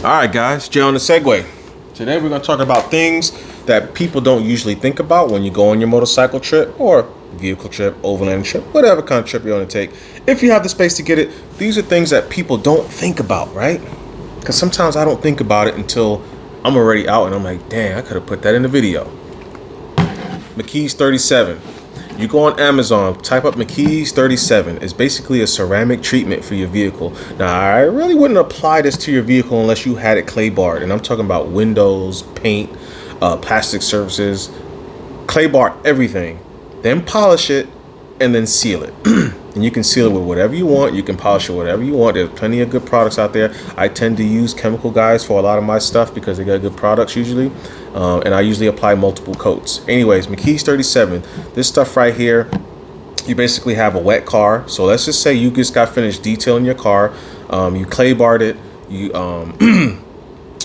Alright guys, Jonasegway. Today we're going to talk about things that people don't usually think about when you go on your motorcycle trip or vehicle trip, overland trip, whatever kind of trip you want to take. If you have the space to get it, these are things that people don't think about, right? Because sometimes I don't think about it until I'm already out and I'm like, dang, I could have put that in the video. McKee's 37. You go on Amazon, type up McKee's 37. It's basically a ceramic treatment for your vehicle. Now, I really wouldn't apply this to your vehicle unless you had it clay barred. And I'm talking about windows, paint, plastic surfaces, clay bar everything. Then polish it and then seal it. And you can seal it with whatever you want. You can polish it whatever you want. There's plenty of good products out there. I tend to use Chemical Guys for a lot of my stuff because they got good products usually. And I usually apply multiple coats. Anyways, McKee's 37. This stuff right here, you basically have a wet car. So let's just say you just got finished detailing your car. You clay barred it. You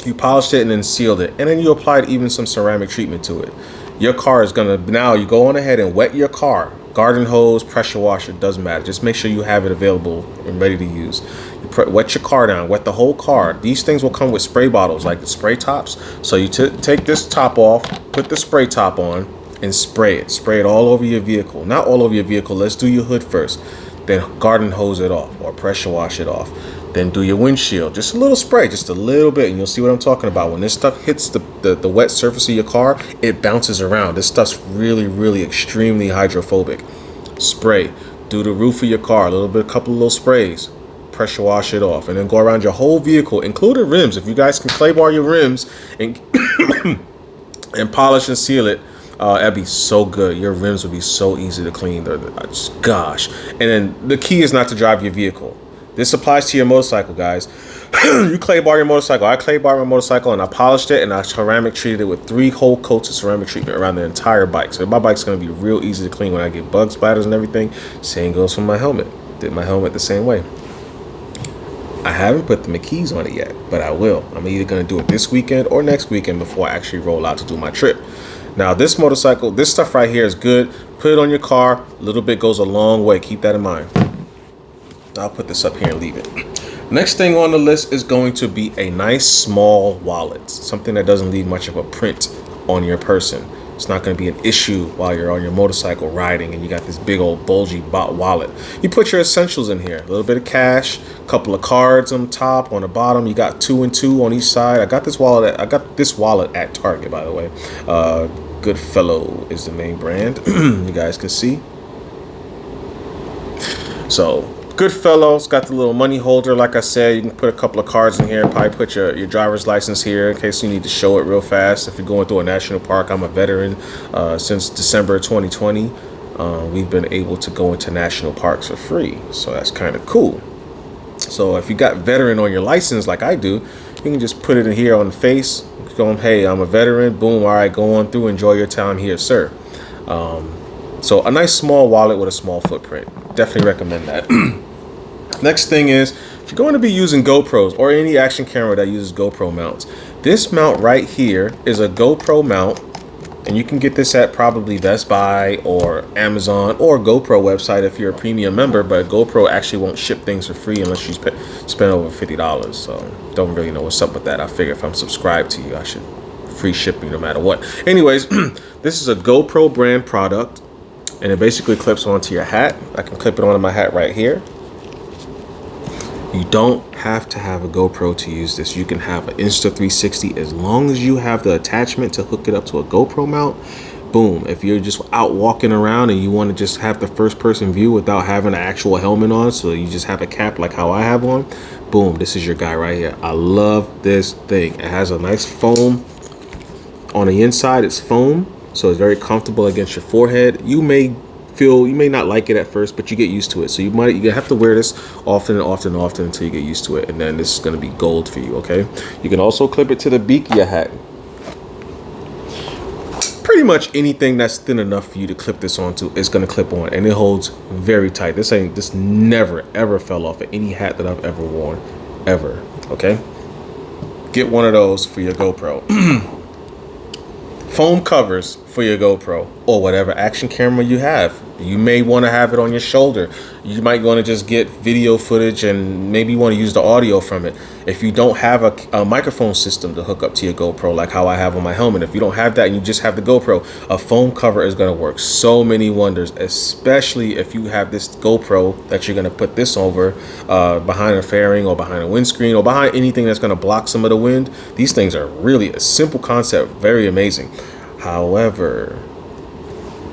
you polished it and then sealed it. And then you applied even some ceramic treatment to it. Your car is gonna, now you go on ahead and wet your car. Garden hose, pressure washer, doesn't matter. Just make sure you have it available and ready to use. You wet your car down, wet the whole car. These things will come with spray bottles, like the spray tops. So you take this top off, put the spray top on, and spray it. Spray it all over your vehicle. Not all over your vehicle. Let's do your hood first. Then garden hose it off or pressure wash it off. Then do your windshield. Just a little spray, just a little bit, and you'll see what I'm talking about. When this stuff hits the wet surface of your car, it bounces around. This stuff's really extremely hydrophobic. Spray. Do the roof of your car, a couple of little sprays. Pressure wash it off, and then go around your whole vehicle, including rims. If you guys can clay bar your rims and and polish and seal it, that'd be so good. Your rims would be so easy to clean. Gosh. And then the key is not to drive your vehicle. This applies to your motorcycle, guys. You clay bar your motorcycle. I clay bar my motorcycle and I polished it and I ceramic treated it with 3 whole coats of ceramic treatment around the entire bike. So my bike's going to be real easy to clean when I get bug splatters and everything. Same goes for my helmet. Did my helmet the same way. I haven't put the McKee's on it yet, but I will. I'm either going to do it this weekend or next weekend before I actually roll out to do my trip. Now, this motorcycle, this stuff right here is good. Put it on your car. A little bit goes a long way. Keep that in mind. I'll put this up here and leave it. Next thing on the list is going to be a nice small wallet. Something that doesn't leave much of a print on your person. It's not going to be an issue while you're on your motorcycle riding and you got this big old bulgy wallet. You put your essentials in here. A little bit of cash, a couple of cards on top, on the bottom. You got 2 and 2 on each side. I got this wallet at Target, by the way. Goodfellow is the main brand. You guys can see. So Goodfellow's got the little money holder. Like I said, you can put a couple of cards in here. Probably put your driver's license here in case you need to show it real fast. If you're going through a national park, I'm a veteran. Since December 2020, we've been able to go into national parks for free. So that's kind of cool. So if you got veteran on your license like I do, you can just put it in here on the face. Go, hey, I'm a veteran. Boom. All right, go on through. Enjoy your time here, sir. So a nice small wallet with a small footprint. Definitely recommend that. Next thing is, if you're going to be using GoPros or any action camera that uses GoPro mounts, this mount right here is a GoPro mount, and you can get this at probably Best Buy or Amazon or GoPro website if you're a premium member, but GoPro actually won't ship things for free unless you spend over $50. So don't really know what's up with that. I figure if I'm subscribed to you, I should free shipping no matter what. Anyways, this is a GoPro brand product, and it basically clips onto your hat. I can clip it onto my hat right here. You don't have to have a GoPro to use this. You can have an Insta360 as long as you have the attachment to hook it up to a GoPro mount. Boom. If you're just out walking around and you want to just have the first person view without having an actual helmet on, so you just have a cap like how I have on, boom, this is your guy right here. I love this thing. It has a nice foam on the inside. It's foam, so it's very comfortable against your forehead. You may not like it at first, but you get used to it. So you have to wear this often until you get used to it, and then this is going to be gold for you. Okay, you can also clip it to the beak of your hat. Pretty much anything that's thin enough for you to clip this onto is going to clip on, and it holds very tight. This never ever fell off of any hat that I've ever worn, ever. Okay, get one of those for your GoPro. Foam covers for your GoPro or whatever action camera you have. You may want to have it on your shoulder. You might want to just get video footage and maybe you want to use the audio from it. If you don't have a microphone system to hook up to your GoPro, like how I have on my helmet, if you don't have that and you just have the GoPro, a phone cover is going to work so many wonders, especially if you have this GoPro that you're going to put this over behind a fairing or behind a windscreen or behind anything that's going to block some of the wind. These things are really a simple concept, very amazing. However,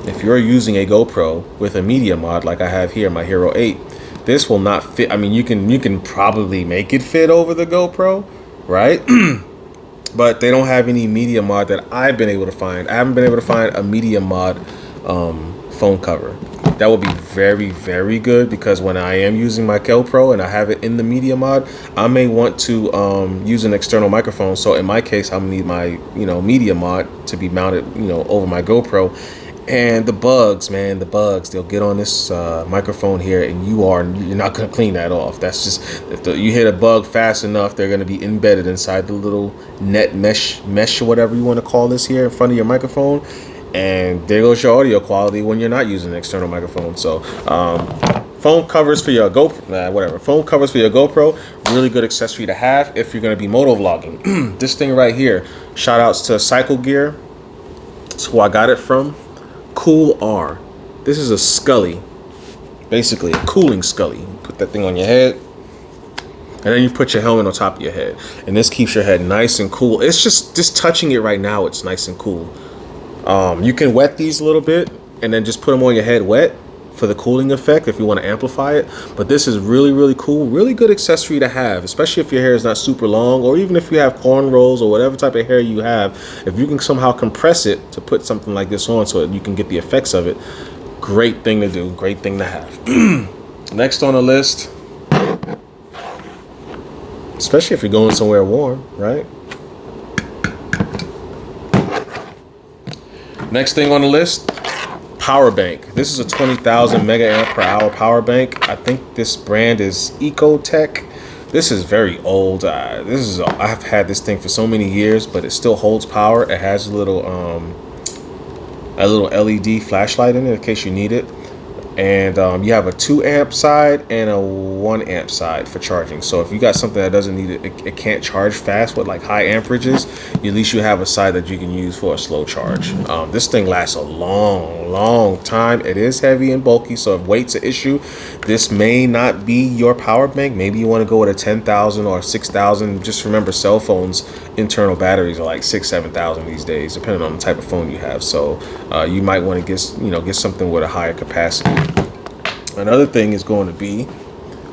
if you're using a GoPro with a media mod like I have here, my Hero 8, this will not fit. I mean, you can probably make it fit over the GoPro, right? But they don't have any media mod that I've been able to find. I haven't been able to find a media mod phone cover. That would be very, very good, because when I am using my GoPro and I have it in the media mod, I may want to use an external microphone. So in my case, I'm gonna need my media mod to be mounted over my GoPro. And the bugs, man, they'll get on this microphone here, and you're not gonna clean that off. That's just, if you hit a bug fast enough, they're gonna be embedded inside the little net mesh or whatever you want to call this here in front of your microphone. And there goes your audio quality when you're not using an external microphone. So phone covers for your GoPro, phone covers for your GoPro, really good accessory to have if you're gonna be moto vlogging. This thing right here, shout outs to Cycle Gear. That's who I got it from. Cool R. This is a Scully, basically a cooling Scully. You put that thing on your head, and then you put your helmet on top of your head, and this keeps your head nice and cool. It's just touching it right now, it's nice and cool. You can wet these a little bit and then just put them on your head wet for the cooling effect if you want to amplify it. But this is really, really cool, really good accessory to have, especially if your hair is not super long, or even if you have cornrows or whatever type of hair you have. If you can somehow compress it to put something like this on so that you can get the effects of it, great thing to do, great thing to have. Next on the list, especially if you're going somewhere warm, right? Next thing on the list, power bank. This is a 20,000 mega amp per hour power bank. I think this brand is Ecotech. This is very old. I've had this thing for so many years, but it still holds power. It has a little LED flashlight in it in case you need it. And you have a 2 amp side and a 1 amp side for charging. So if you got something that doesn't need it can't charge fast with like high amperages, at least you have a side that you can use for a slow charge. This thing lasts a long time. It is heavy and bulky, so if weight's an issue, this may not be your power bank. Maybe you want to go with a 10,000 or 6,000. Just remember, cell phones internal batteries are like 6,000-7,000 these days, depending on the type of phone you have. So you might want to get something with a higher capacity. Another thing is going to be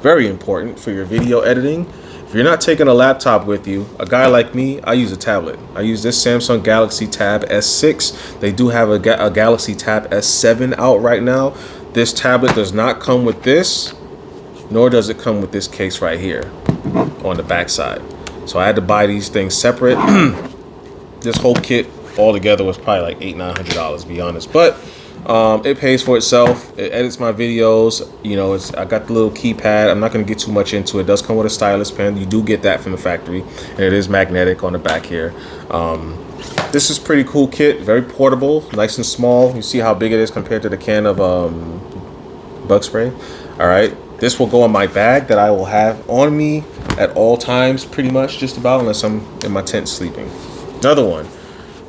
very important for your video editing. If you're not taking a laptop with you, a guy like me, I use a tablet. I use this Samsung Galaxy Tab S6. They do have a Galaxy Tab S7 out right now. This tablet does not come with this, nor does it come with this case right here on the back side. So I had to buy these things separate. This whole kit all together was probably like $800-900 to be honest, but it pays for itself. It edits my videos. I got the little keypad. I'm not going to get too much into it. It does come with a stylus pen. You do get that from the factory, and it is magnetic on the back here. This is pretty cool kit, very portable, nice and small. You see how big it is compared to the can of bug spray. All right, this will go in my bag that I will have on me at all times, pretty much, just about, unless I'm in my tent sleeping. Another one.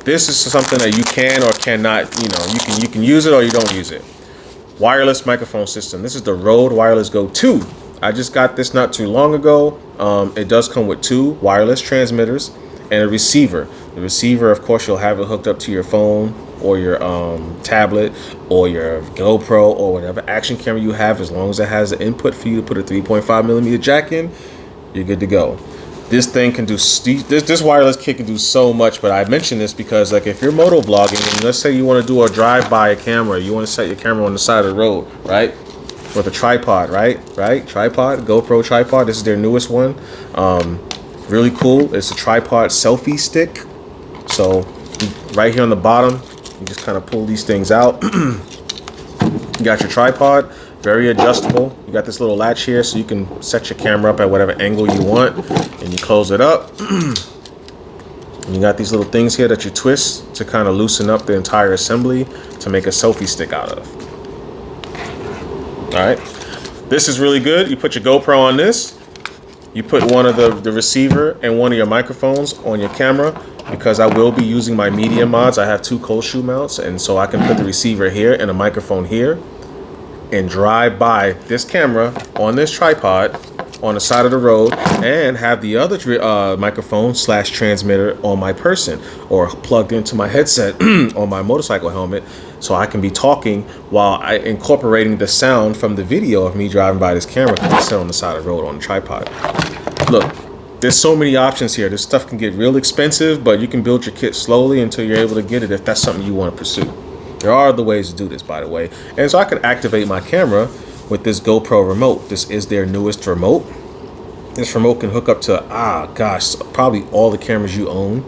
This is something that you can or cannot, you can use it or you don't use it. Wireless microphone system. This is the Rode Wireless Go 2. I just got this not too long ago. It does come with 2 wireless transmitters and a receiver. The receiver, of course, you'll have it hooked up to your phone or your tablet or your GoPro or whatever action camera you have. As long as it has the input for you to put a 3.5mm jack in, you're good to go. This thing can do, this wireless kit can do so much, but I mention this because, like, if you're moto vlogging and let's say you want to do a drive-by camera, you want to set your camera on the side of the road, right? With a tripod, right? Tripod, GoPro tripod. This is their newest one. Really cool. It's a tripod selfie stick. So right here on the bottom, you just kind of pull these things out. You got your tripod. Very adjustable. You got this little latch here so you can set your camera up at whatever angle you want, and you close it up. And you got these little things here that you twist to kind of loosen up the entire assembly to make a selfie stick out of. All right, this is really good. You put your GoPro on this. You put one of the receiver and one of your microphones on your camera, because I will be using my media mods. I have 2 cold shoe mounts, and so I can put the receiver here and a microphone here and drive by this camera on this tripod on the side of the road and have the other microphone / transmitter on my person or plugged into my headset on my motorcycle helmet, so I can be talking while incorporating the sound from the video of me driving by this camera because it's sit on the side of the road on the tripod. Look, there's so many options here. This stuff can get real expensive, but you can build your kit slowly until you're able to get it if that's something you want to pursue. There are other ways to do this, by the way. And so I can activate my camera with this GoPro remote. This is their newest remote. This remote can hook up to, probably all the cameras you own.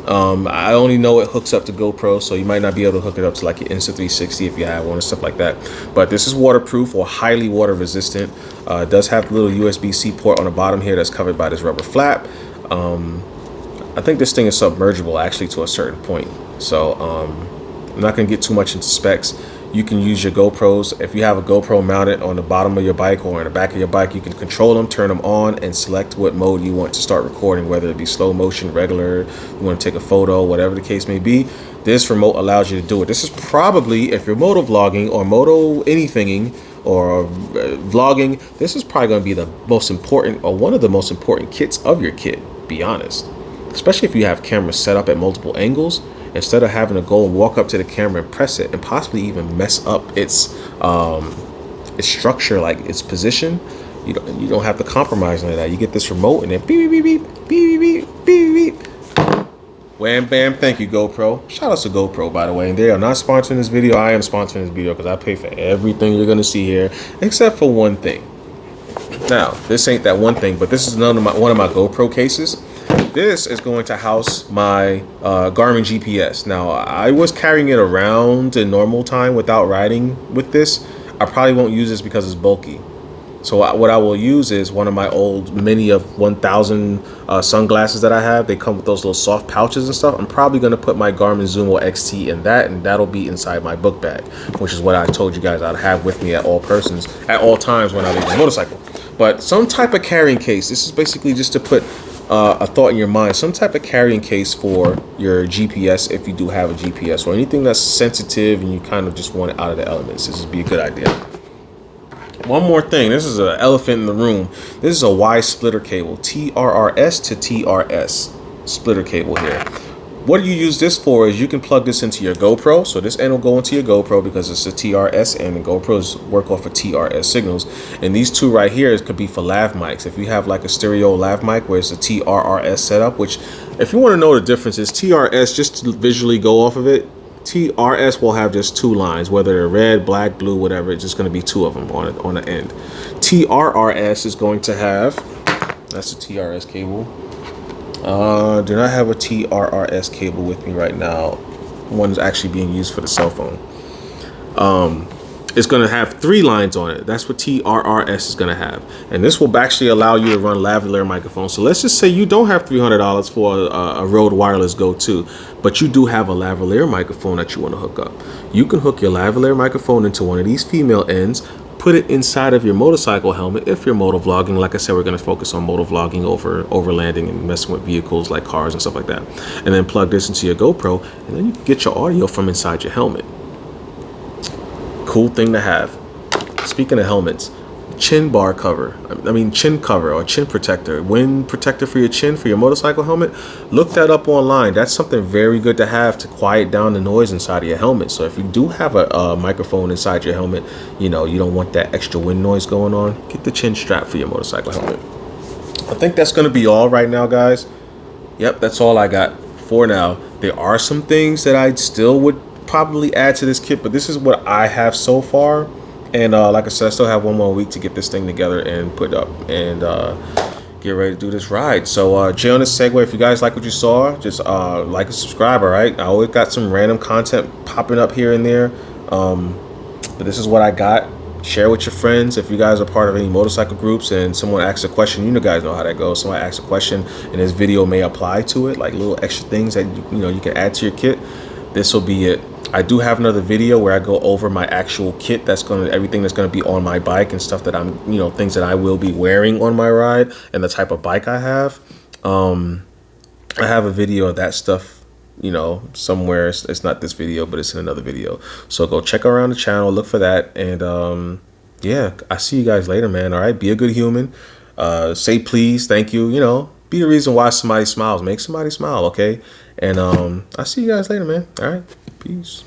I only know it hooks up to GoPro, so you might not be able to hook it up to like your Insta360 if you have one and stuff like that. But this is waterproof or highly water resistant. It does have the little USB-C port on the bottom here that's covered by this rubber flap. I think this thing is submergible actually to a certain point. So I'm not going to get too much into specs. You can use your GoPros. If you have a GoPro mounted on the bottom of your bike or in the back of your bike, you can control them, turn them on, and select what mode you want to start recording, whether it be slow motion, regular, you want to take a photo, whatever the case may be. This remote allows you to do it. This is probably, if you're moto vlogging or moto anythinging or vlogging, this is probably going to be the most important or one of the most important kits of your kit, be honest. Especially if you have cameras set up at multiple angles. Instead of having to go and walk up to the camera and press it and possibly even mess up its structure, like its position, you don't have to compromise on that. You get this remote and then beep beep beep beep beep beep beep beep. Wham bam! Thank you, GoPro. Shout out to GoPro, by the way. And they are not sponsoring this video. I am sponsoring this video because I pay for everything you're gonna see here, except for one thing. Now, this ain't that one thing, but this is one of my GoPro cases. This is going to house my Garmin GPS. Now, I was carrying it around in normal time without riding with this. I probably won't use this because it's bulky. So what I will use is one of my old Mini of 1000 sunglasses that I have. They come with those little soft pouches and stuff. I'm probably going to put my Garmin Zumo XT in that, and that'll be inside my book bag, which is what I told you guys I'd have with me at all times when I leave my motorcycle. But some type of carrying case. This is basically just to put a thought in your mind, some type of carrying case for your GPS if you do have a GPS or anything that's sensitive and you kind of just want it out of the elements. This would be a good idea. One more thing, this is an elephant in the room. This is a Y splitter cable, TRRS to TRS splitter cable here. What you use this for is you can plug this into your GoPro. So this end will go into your GoPro because it's a TRS and the GoPros work off of TRS signals. And these two right here could be for lav mics. If you have like a stereo lav mic where it's a TRRS setup, which if you want to know the difference is TRS, just to visually go off of it, TRS will have just 2 lines, whether they're red, black, blue, whatever. It's just going to be 2 of them on the end. TRRS is going to have, that's a TRS cable. Do not have a TRRS cable with me right now. One's actually being used for the cell phone. It's going to have 3 lines on it. That's what TRRS is going to have. And this will actually allow you to run lavalier microphones. So let's just say you don't have $300 for a Rode Wireless Go 2, but you do have a lavalier microphone that you want to hook up. You can hook your lavalier microphone into one of these female ends, put it inside of your motorcycle helmet if you're moto vlogging. Like I said, we're going to focus on moto vlogging over overlanding and messing with vehicles like cars and stuff like that. And then plug this into your GoPro, and then you can get your audio from inside your helmet. Cool thing to have. Speaking of helmets, chin cover or chin protector, wind protector for your chin for your motorcycle helmet. Look that up online. That's something very good to have to quiet down the noise inside of your helmet. So if you do have a microphone inside your helmet, you don't want that extra wind noise going on, get the chin strap for your motorcycle helmet. I think that's going to be all right now, guys. Yep, that's all I got for now. There are some things that I still would probably add to this kit, but this is what I have so far. And like I said, I still have 1 more week to get this thing together and put up and get ready to do this ride. So Jonasegway, if you guys like what you saw, just like and subscribe. All right, I always got some random content popping up here and there, but this is what I got. Share with your friends. If you guys are part of any motorcycle groups and someone asks a question, you guys know how that goes. Someone asks a question and this video may apply to it, like little extra things that you can add to your kit. This will be it. I do have another video where I go over my actual kit. Everything that's gonna be on my bike and stuff that I'm, things that I will be wearing on my ride and the type of bike I have. I have a video of that stuff, somewhere. It's not this video, but it's in another video. So go check around the channel, look for that, and yeah, I see you guys later, man. All right, be a good human. Say please, thank you. Be the reason why somebody smiles. Make somebody smile, okay? And I see you guys later, man. All right, peace.